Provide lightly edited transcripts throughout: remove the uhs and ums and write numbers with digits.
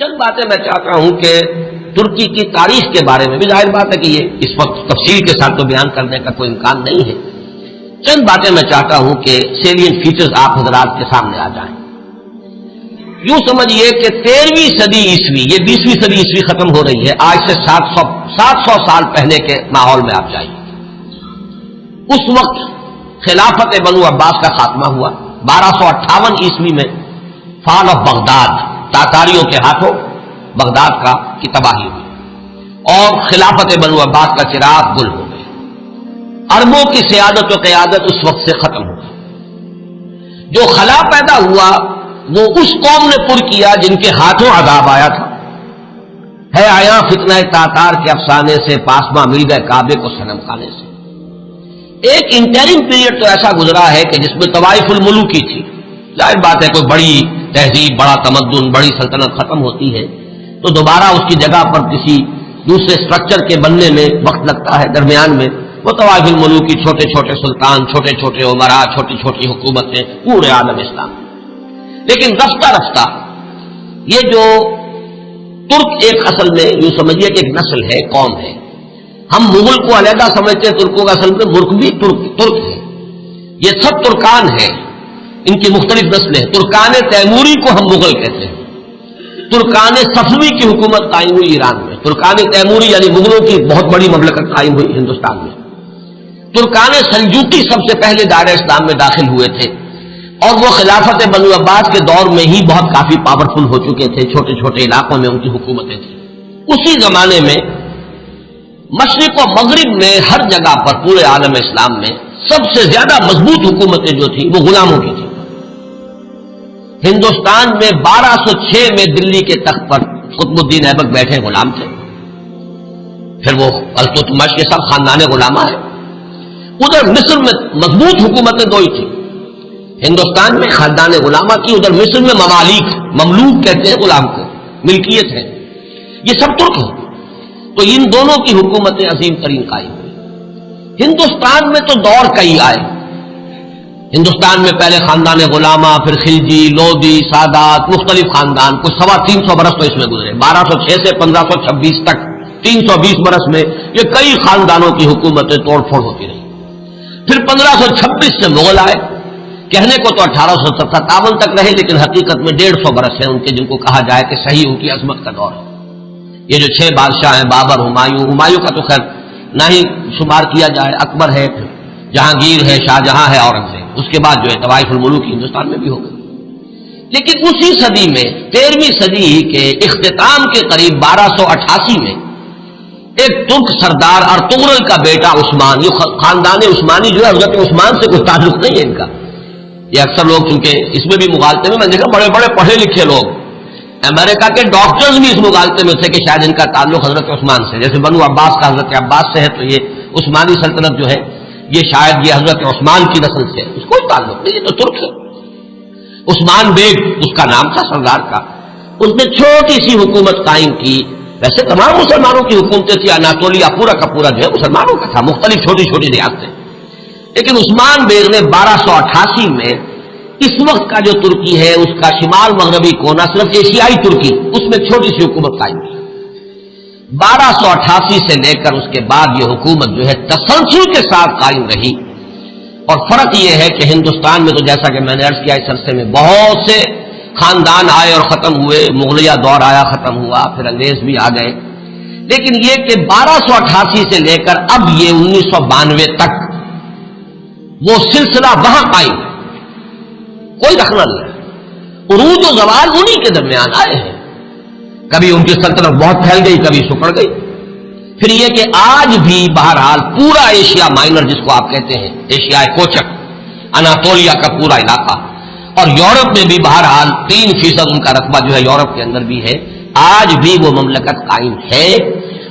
چند باتیں میں چاہتا ہوں کہ ترکی کی تاریخ کے بارے میں بھی ظاہر بات ہے کہ یہ اس وقت تفصیل کے ساتھ تو بیان کرنے کا کوئی امکان نہیں ہے. چند باتیں میں چاہتا ہوں کہ سیلین فیچرز آپ حضرات کے سامنے آ جائیں. یوں سمجھیے کہ 13ویں صدی عیسوی، یہ 20ویں صدی عیسوی ختم ہو رہی ہے، آج سے 700 سال پہلے کے ماحول میں آپ جائیے. اس وقت خلافت بنو عباس کا خاتمہ ہوا. 1258 عیسوی میں فال آف بغداد، تاتاریوں کے ہاتھوں بغداد کی تباہی ہوئی اور خلافت بنو عباس کا چراغ گل ہو گئے. عربوں کی سیادت و قیادت اس وقت سے ختم ہو گئی. جو خلا پیدا ہوا وہ اس قوم نے پر کیا جن کے ہاتھوں عذاب آیا تھا. ہے آیا فتنہ تاتار کے افسانے سے، پاسما مل گئے کعبے کو صنم خانے سے. ایک انٹرم پیریڈ تو ایسا گزرا ہے کہ جس میں طوائف الملوکی تھی. ظاہر بات ہے کوئی بڑی تہذیب، بڑا تمدن، بڑی سلطنت ختم ہوتی ہے تو دوبارہ اس کی جگہ پر کسی دوسرے سٹرکچر کے بننے میں وقت لگتا ہے. درمیان میں وہ طوائف الملوکی، چھوٹے چھوٹے سلطان، چھوٹے چھوٹے عمراء، چھوٹی چھوٹی حکومتیں پورے عالم اسلام. لیکن رفتہ رفتہ یہ جو ترک ایک اصل میں یوں سمجھیے کہ ایک نسل ہے، قوم ہے. ہم مغل کو علیحدہ سمجھتے ہیں، ترکوں کا اصل میں ملک بھی ترک ہے. یہ سب ترکان ہیں، ان کی مختلف نسلیں ہیں. ترکان تیموری کو ہم مغل کہتے ہیں. ترکان صفوی کی حکومت قائم ہوئی ایران میں. ترکان تیموری یعنی مغلوں کی بہت بڑی مملکت قائم ہوئی ہندوستان میں. ترکان سلجوقی سب سے پہلے دائرہ اسلام میں داخل ہوئے تھے اور وہ خلافت بنو عباس کے دور میں ہی بہت کافی پاورفل ہو چکے تھے. چھوٹے چھوٹے علاقوں میں ان کی حکومتیں تھیں. اسی زمانے میں مشرق و مغرب میں ہر جگہ پر پورے عالم اسلام میں سب سے زیادہ مضبوط حکومتیں جو تھیں وہ غلاموں کی تھیں. ہندوستان میں 1206 میں دلی کے تخت پر قطب الدین ایبک بیٹھے غلام تھے. پھر وہ التتمش کے سب خاندان غلامہ ہیں. ادھر مصر میں مضبوط حکومتیں دو ہی تھیں، ہندوستان میں خاندان غلامہ کی، ادھر مصر میں ممالک، مملوک کہتے ہیں غلام کو، ملکیت ہے. یہ سب ترک ہیں. تو ان دونوں کی حکومتیں عظیم ترین قائم ہوئی. ہندوستان میں تو دور کئی آئے. ہندوستان میں پہلے خاندان غلامہ، پھر خلجی، لودھی، سادات، مختلف خاندان، کچھ 325 برس تو اس میں گزرے. 1206 سے 1526 تک 320 برس میں یہ کئی خاندانوں کی حکومتیں توڑ پھوڑ ہوتی رہی. پھر 1526 سے مغل آئے. کہنے کو تو 1857 تک رہے، لیکن حقیقت میں 150 برس ہیں ان کے جن کو کہا جائے کہ صحیح ان کی عظمت کا دور ہے. یہ جو 6 بادشاہ ہیں، بابر، ہمایوں کا تو خیر نہ ہی شمار کیا جائے، اکبر ہے، پھر جہانگیر ہے، شاہجہاں ہے، اورنگزیب. اس کے بعد جو ہے طوائف الملوک ہندوستان میں بھی ہو گئی. لیکن اسی صدی میں 13ویں صدی کے اختتام کے قریب 1288 میں ایک ترک سردار ارطغرل کا بیٹا عثمان، یہ خاندان عثمانی جو ہے حضرت عثمان سے کوئی تعلق نہیں ہے ان کا. یہ اکثر لوگ چونکہ اس میں بھی مغالطے میں دیکھا بڑے بڑے پڑھے لکھے لوگ، امریکہ کے ڈاکٹرز بھی اس مغالطے میں تھے کہ شاید ان کا تعلق حضرت عثمان سے، جیسے بنو عباس کا حضرت عباس سے ہے تو یہ عثمانی سلطنت جو ہے یہ شاید یہ حضرت عثمان کی نسل سے ہے. اس کوئی تعلق نہیں، یہ تو ترک ہے. عثمان بیگ اس کا نام تھا سردار کا. اس نے چھوٹی سی حکومت قائم کی. ویسے تمام مسلمانوں کی حکومتیں تھی، اناطولیہ پورا کا پورا جو ہے مسلمانوں کا تھا، مختلف چھوٹی چھوٹی ریاستیں. لیکن عثمان بیگ نے 1288 میں اس وقت کا جو ترکی ہے اس کا شمال مغربی کونا، صرف ایشیائی ترکی، اس میں چھوٹی سی حکومت قائم کی. 1288 سے لے کر اس کے بعد یہ حکومت جو ہے تسلسل کے ساتھ قائم رہی. اور فرق یہ ہے کہ ہندوستان میں تو جیسا کہ میں نے عرض کیا اس عرصے میں بہت سے خاندان آئے اور ختم ہوئے. مغلیہ دور آیا، ختم ہوا، پھر انگریز بھی آ گئے. لیکن یہ کہ 1288 سے لے کر اب یہ 1992 تک وہ سلسلہ وہاں قائم ہے، کوئی رخنہ نہیں ہے. عروج و زوال انہی کے درمیان آئے ہیں. کبھی ان کی سلطنت بہت پھیل گئی، کبھی سکڑ گئی. پھر یہ کہ آج بھی بہرحال پورا ایشیا مائنر جس کو آپ کہتے ہیں، ایشیا کوچک، اناطولیہ کا پورا علاقہ، اور یورپ میں بھی بہرحال 3% ان کا رقبہ جو ہے یورپ کے اندر بھی ہے. آج بھی وہ مملکت قائم ہے.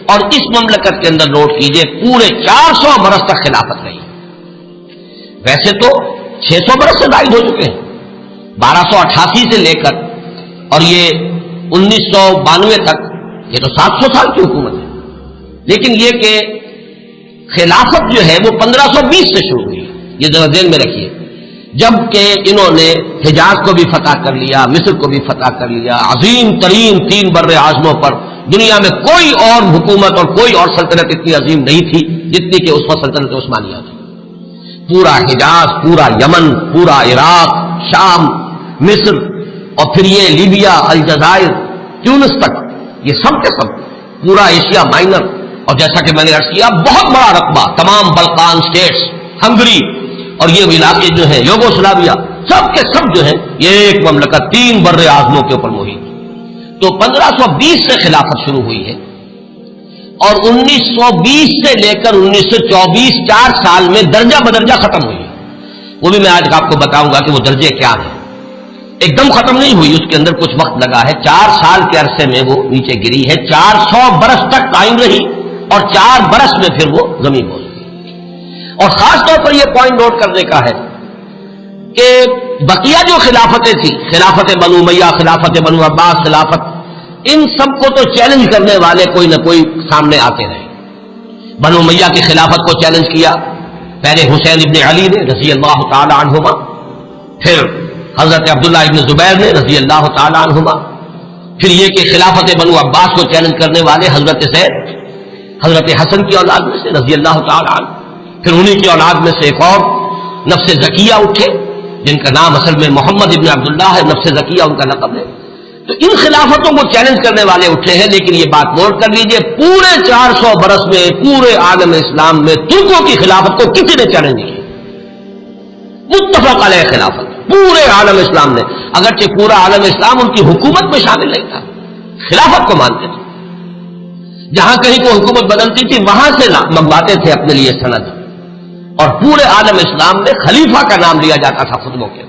اور اس مملکت کے اندر نوٹ کیجئے پورے 400 برس تک خلافت رہی. ویسے تو 600 برس سے زائد ہو چکے ہیں، 1288 سے لے کر اور یہ 1992 تک، یہ تو 700 سال کی حکومت ہے. لیکن یہ کہ خلافت جو ہے وہ 1520 سے شروع ہوئی. یہ ذرا ذہن میں رکھیے، جبکہ انہوں نے حجاز کو بھی فتح کر لیا، مصر کو بھی فتح کر لیا، عظیم ترین 3 بر اعظموں پر دنیا میں کوئی اور حکومت اور کوئی اور سلطنت اتنی عظیم نہیں تھی جتنی کہ اس وقت سلطنت عثمانیہ تھی۔ پورا حجاز، پورا یمن، پورا عراق، شام، مصر، اور پھر یہ لیبیا، الجزائر، تیونس تک، یہ سب کے سب پورا ایشیا مائنر، اور جیسا کہ میں نے عرض کیا بہت بڑا رقبہ، تمام بلقان سٹیٹس، ہنگری اور یہ علاقے جو ہیں یوگوسلاویا، سب کے سب جو ہیں یہ ایک مملکت 3 بر اعظموں کے اوپر محیط۔ تو 1520 سے خلافت شروع ہوئی ہے اور 1920 سے لے کر 1924 4 سال میں درجہ بدرجہ ختم ہوئی ہے۔ وہ بھی میں آج آپ کو بتاؤں گا کہ وہ درجے کیا ہیں۔ ایک دم ختم نہیں ہوئی، اس کے اندر کچھ وقت لگا ہے۔ 4 سال کے عرصے میں وہ نیچے گری ہے، 400 برس تک قائم رہی اور 4 برس میں پھر وہ زمین بوجھ گئی۔ اور خاص طور پر یہ پوائنٹ نوٹ کرنے کا ہے کہ بقیہ جو خلافتیں تھیں، خلافت بنو امیہ، خلافت بنو عباس، خلافت، ان سب کو تو چیلنج کرنے والے کوئی نہ کوئی سامنے آتے رہے۔ بنو امیہ کی خلافت کو چیلنج کیا پہلے حسین ابن علی نے رضی اللہ تعالی عنہما، پھر حضرت عبداللہ ابن زبیر نے رضی اللہ تعالی عنہما، پھر یہ کہ خلافت بنو عباس کو چیلنج کرنے والے حضرت زید، حضرت حسن کی اولاد میں سے رضی اللہ تعالی عنہ، پھر انہی کی اولاد میں سے ایک اور نفس زکیہ اٹھے جن کا نام اصل میں محمد ابن عبداللہ ہے، نفس زکیہ ان کا لقب ہے۔ تو ان خلافتوں کو چیلنج کرنے والے اٹھے ہیں، لیکن یہ بات نوٹ کر لیجئے پورے 400 برس میں پورے عالم اسلام میں ترکوں کی خلافت کو کسی نے چیلنج نہیں کیا، متفق علیہ خلافت پورے عالم اسلام نے، اگرچہ پورا عالم اسلام ان کی حکومت میں شامل نہیں تھا، خلافت کو مانتے تھے، جہاں کہیں کو حکومت بدلتی تھی وہاں سے منگواتے تھے اپنے لیے سند، اور پورے عالم اسلام میں خلیفہ کا نام لیا جاتا تھا خطبوں کے۔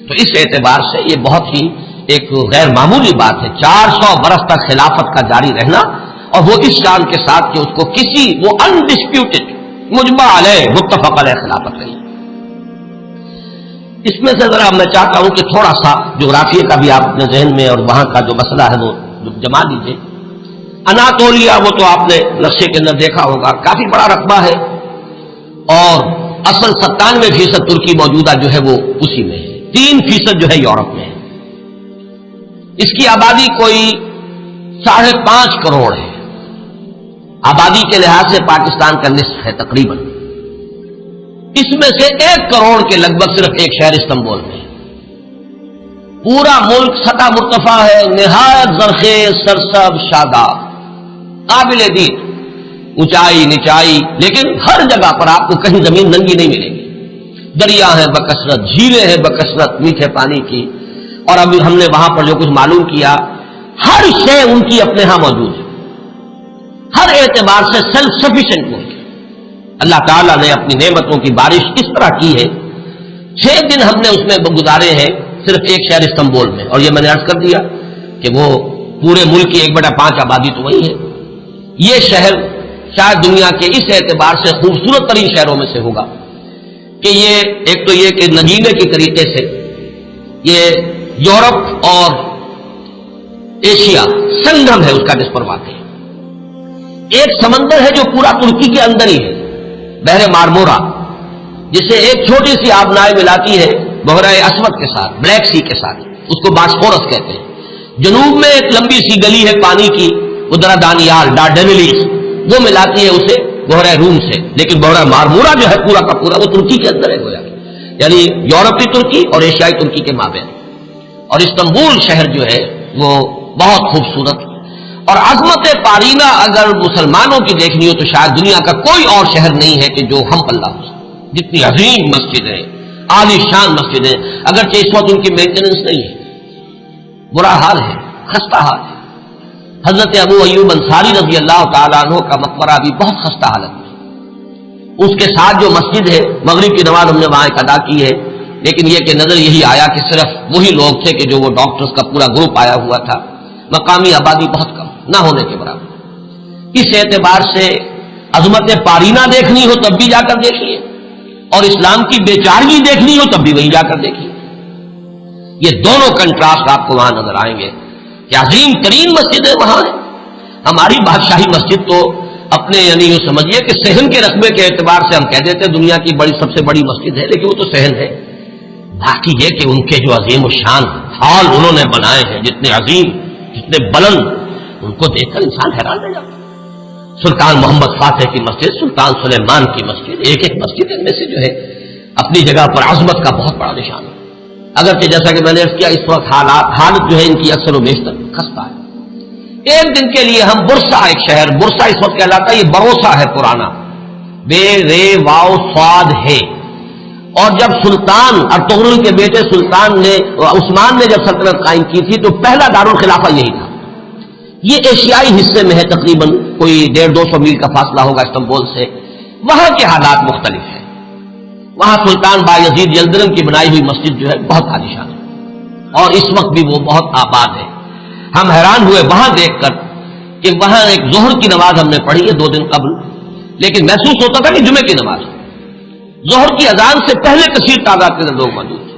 تو اس اعتبار سے یہ بہت ہی ایک غیر معمولی بات ہے، 400 برس تک خلافت کا جاری رہنا، اور وہ اس شان کے ساتھ کہ اس کو کسی وہ انڈسپیوٹڈ مجمع علیہ متفق علیہ خلافت رہی۔ اس میں سے ذرا میں چاہتا ہوں کہ تھوڑا سا جغرافیہ کا بھی آپ اپنے ذہن میں اور وہاں کا جو مسئلہ ہے وہ جما لیجیے۔ اناطولیہ وہ تو آپ نے نقشے کے اندر دیکھا ہوگا، کافی بڑا رقبہ ہے، اور اصل 97% ترکی موجودہ جو ہے وہ اسی میں ہے، 3% جو ہے یورپ میں ہے۔ اس کی آبادی کوئی 5.5 کروڑ ہے، آبادی کے لحاظ سے پاکستان کا نصف ہے تقریباً۔ اس میں سے 1 کروڑ کے لگ بھگ صرف ایک شہر استنبول میں ہے۔ پورا ملک سطح مرتفع ہے، نہایت زرخیز، سرسب، شاداب، قابل دید، اونچائی نچائی، لیکن ہر جگہ پر آپ کو کہیں زمین ننگی نہیں ملے گی۔ دریا ہیں بکثرت، جھیلیں ہیں بکثرت میٹھے پانی کی، اور ابھی ہم نے وہاں پر جو کچھ معلوم کیا ہر شے ان کی اپنے ہاں موجود ہے، ہر اعتبار سے سیلف سفیشینٹ ملک ہے۔ اللہ تعالیٰ نے اپنی نعمتوں کی بارش اس طرح کی ہے، 6 دن ہم نے اس میں گزارے ہیں صرف ایک شہر استنبول میں، اور یہ میں نے عرض کر دیا کہ وہ پورے ملک کی 1/5 آبادی تو وہی ہے۔ یہ شہر شاید دنیا کے اس اعتبار سے خوبصورت ترین شہروں میں سے ہوگا کہ یہ ایک تو یہ کہ نگینے کی طریقے سے یہ یورپ اور ایشیا سنگم ہے اس کا جس پر واقع ہے۔ ایک سمندر ہے جو پورا ترکی کے اندر ہی ہے، بحر مارمورا، جسے ایک چھوٹی سی آبنائے ملاتی ہے بحیرہ اسود کے ساتھ، بلیک سی کے ساتھ، اس کو باسفورس کہتے ہیں۔ جنوب میں ایک لمبی سی گلی ہے پانی کی، ادرا دانیال ڈارڈینیلیز، وہ ملاتی ہے اسے بحیرہ روم سے، لیکن بحیرہ مارمورا جو ہے پورا کا پورا وہ ترکی کے اندر ہے گویا، یعنی یورپی ترکی اور ایشیائی ترکی کے مابین۔ اور استنبول شہر جو ہے وہ بہت خوبصورت، اور عظمت پارینہ اگر مسلمانوں کی دیکھنی ہو تو شاید دنیا کا کوئی اور شہر نہیں ہے کہ جو ہم پلہ ہو سکے، جتنی عظیم مسجد ہے، عالی شان مسجد ہے، اگرچہ اس وقت ان کی مینٹیننس نہیں ہے، برا حال ہے، خستہ حال ہے۔ حضرت ابو ایوب انصاری رضی اللہ تعالیٰ عنہ کا مقبرہ بھی بہت خستہ حالت میں، اس کے ساتھ جو مسجد ہے مغرب کی نماز ہم نے وہاں ایک ادا کی ہے، لیکن یہ کہ نظر یہی آیا کہ صرف وہی لوگ تھے کہ جو وہ ڈاکٹرز کا پورا گروپ آیا ہوا تھا، مقامی آبادی بہت کم، نہ ہونے کے برابر۔ اس اعتبار سے عظمت پارینہ دیکھنی ہو تب بھی جا کر دیکھیے، اور اسلام کی بیچارگی دیکھنی ہو تب بھی وہیں جا کر دیکھیے۔ یہ دونوں کنٹراسٹ آپ کو وہاں نظر آئیں گے کہ عظیم ترین مسجدیں وہاں ہیں۔ ہماری بادشاہی مسجد تو اپنے یعنی یہ سمجھیے کہ صحن کے رقبے کے اعتبار سے ہم کہہ دیتے ہیں دنیا کی سب سے بڑی مسجد ہے، لیکن وہ تو صحن ہے، باقی یہ کہ ان کے جو عظیم الشان ہال انہوں نے بنائے ہیں، جتنے عظیم، جتنے بلند، ان کو دیکھ کر انسان حیران رہ جاتا ہے۔ سلطان محمد فاتح کی مسجد، سلطان سلیمان کی مسجد، ایک ایک مسجد ان میں سے جو ہے اپنی جگہ پر عظمت کا بہت بڑا نشان ہے، اگرچہ جیسا کہ میں نے عرض کیا اس وقت حالت جو ہے ان کی اکثر و بیشتر خستہ ہے۔ ایک دن کے لیے ہم برسا، ایک شہر برسا اس وقت کہلاتا ہے، یہ بروسا ہے پرانا، بے رے واو صاد ہے، اور جب سلطان ارطغرل کے بیٹے سلطان نے عثمان نے جب سلطنت قائم کی تھی تو پہلا دارالخلافہ یہی تھا۔ یہ ایشیائی حصے میں ہے، تقریباً کوئی 150-200 میل کا فاصلہ ہوگا استنبول سے۔ وہاں کے حالات مختلف ہیں، وہاں سلطان بایزید یلدرم کی بنائی ہوئی مسجد جو ہے بہت عالیشان ہے، اور اس وقت بھی وہ بہت آباد ہے۔ ہم حیران ہوئے وہاں دیکھ کر کہ وہاں ایک ظہر کی نماز ہم نے پڑھی ہے 2 دن قبل، لیکن محسوس ہوتا تھا کہ جمعے کی نماز، ظہر کی اذان سے پہلے کثیر تعداد کے لوگ موجود تھے۔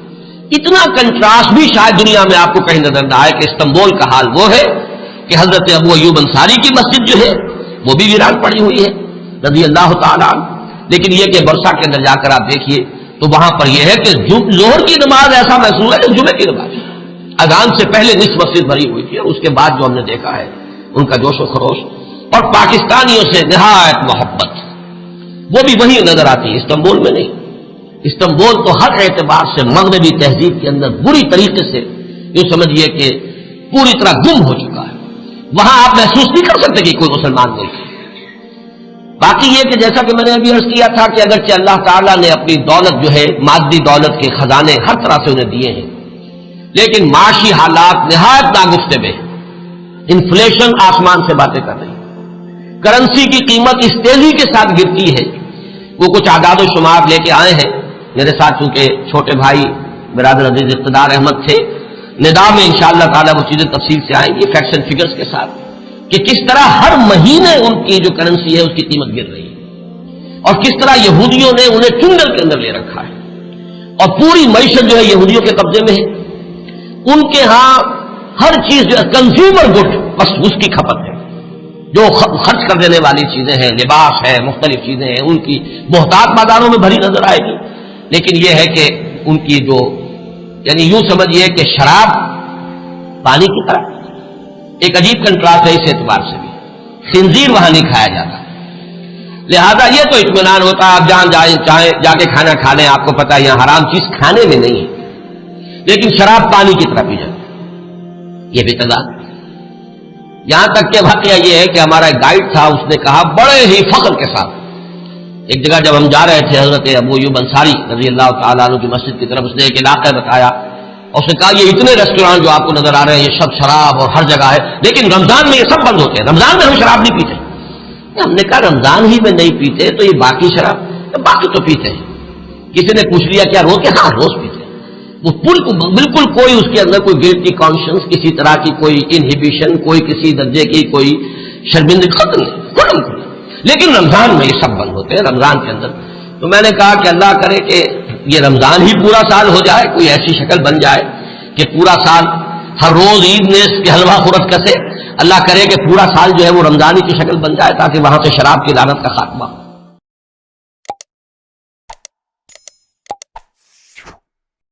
اتنا کنٹراسٹ بھی شاید دنیا میں آپ کو کہیں نظر نہ آئے کہ استنبول کا حال وہ ہے کہ حضرت ابو ایوب انصاری کی مسجد جو ہے وہ بھی ویران پڑی ہوئی ہے رضی اللہ تعالیٰ عنہ، لیکن یہ کہ برسا کے اندر جا کر آپ دیکھیے تو وہاں پر یہ ہے کہ ظہر کی نماز ایسا محسوس ہے کہ جمعے کی نماز، اذان سے پہلے نصف مسجد بھری ہوئی تھی، اور اس کے بعد جو ہم نے دیکھا ہے ان کا جوش و خروش اور پاکستانیوں سے نہایت محبت، وہ بھی وہی نظر آتی ہے، استنبول میں نہیں۔ استنبول تو ہر اعتبار سے مغربی تہذیب کے اندر بری طریقے سے یوں سمجھیے کہ پوری طرح گم ہو چکا ہے، وہاں آپ محسوس نہیں کر سکتے کہ کوئی مسلمان ملک ہے۔ باقی یہ کہ جیسا کہ میں نے ابھی عرض کیا تھا کہ اگرچہ اللہ تعالیٰ نے اپنی دولت جو ہے مادی دولت کے خزانے ہر طرح سے انہیں دیے ہیں، لیکن معاشی حالات نہایت ناگفتگو، انفلیشن آسمان سے باتیں کر رہی ہے، کرنسی کی قیمت اس تیزی کے ساتھ گرتی ہے۔ وہ کچھ اعداد و شمار لے کے آئے ہیں میرے ساتھ، چونکہ چھوٹے بھائی برادر عزیز اقتدار احمد تھے، ندا میں انشاءاللہ تعالیٰ وہ چیزیں تفصیل سے آئیں گی فیکٹس اینڈ فگرز کے ساتھ، کہ کس طرح ہر مہینے ان کی جو کرنسی ہے اس کی قیمت گر رہی ہے، اور کس طرح یہودیوں نے انہیں چنگل کے اندر لے رکھا ہے، اور پوری معیشت جو ہے یہودیوں کے قبضے میں ہے۔ ان کے ہاں ہر چیز جو ہے کنزیومر گڈ، بس اس کی کھپت ہے، جو خرچ کر دینے والی چیزیں ہیں، لباس ہے، مختلف چیزیں ہیں، ان کی بہتات بازاروں میں بھری نظر آئے گی، لیکن یہ ہے کہ ان کی جو یعنی یوں سمجھیے کہ شراب پانی کی طرح، ایک عجیب کنٹراسٹ ہے اس اعتبار سے بھی، خنزیر وہاں نہیں کھایا جاتا، لہذا یہ تو اطمینان ہوتا ہے آپ جہاں چاہیں جا کے کھانا کھا لیں، آپ کو پتا ہے یہاں حرام چیز کھانے میں نہیں ہے، لیکن شراب پانی کی طرح پی جاتی، یہ بھی تضاد۔ یہاں تک کہ واقعہ یہ ہے کہ ہمارا ایک گائیڈ تھا، اس نے کہا بڑے ہی فخر کے ساتھ، ایک جگہ جب ہم جا رہے تھے حضرت ابو ایوب انصاری رضی اللہ تعالیٰ عنہ کی مسجد کی طرف، اس نے ایک علاقہ بتایا اور اس نے کہا یہ اتنے ریسٹورانٹ جو آپ کو نظر آ رہے ہیں یہ سب شراب اور ہر جگہ ہے، لیکن رمضان میں یہ سب بند ہوتے ہیں، رمضان میں ہم شراب نہیں پیتے۔ ہم نے کہا رمضان ہی میں نہیں پیتے تو یہ باقی شراب، باقی تو پیتے ہیں۔ کسی نے پوچھ لیا کیا روز کے؟ ہاں روز پیتے ہیں۔ وہ بالکل کوئی اس کے اندر کوئی گلٹی کانشنس، کسی طرح کی کوئی انہیبیشن، کوئی کسی درجے کی کوئی شرمندگی ختم نہیں، لیکن رمضان میں یہ سب بند ہوتے ہیں رمضان کے اندر۔ تو میں نے کہا کہ اللہ کرے کہ یہ رمضان ہی پورا سال ہو جائے، کوئی ایسی شکل بن جائے کہ پورا سال ہر روز عید میں اس کے حلوہ خورت کسے، اللہ کرے کہ پورا سال جو ہے وہ رمضانی کی شکل بن جائے تاکہ وہاں سے شراب کی لعنت کا خاتمہ ہو۔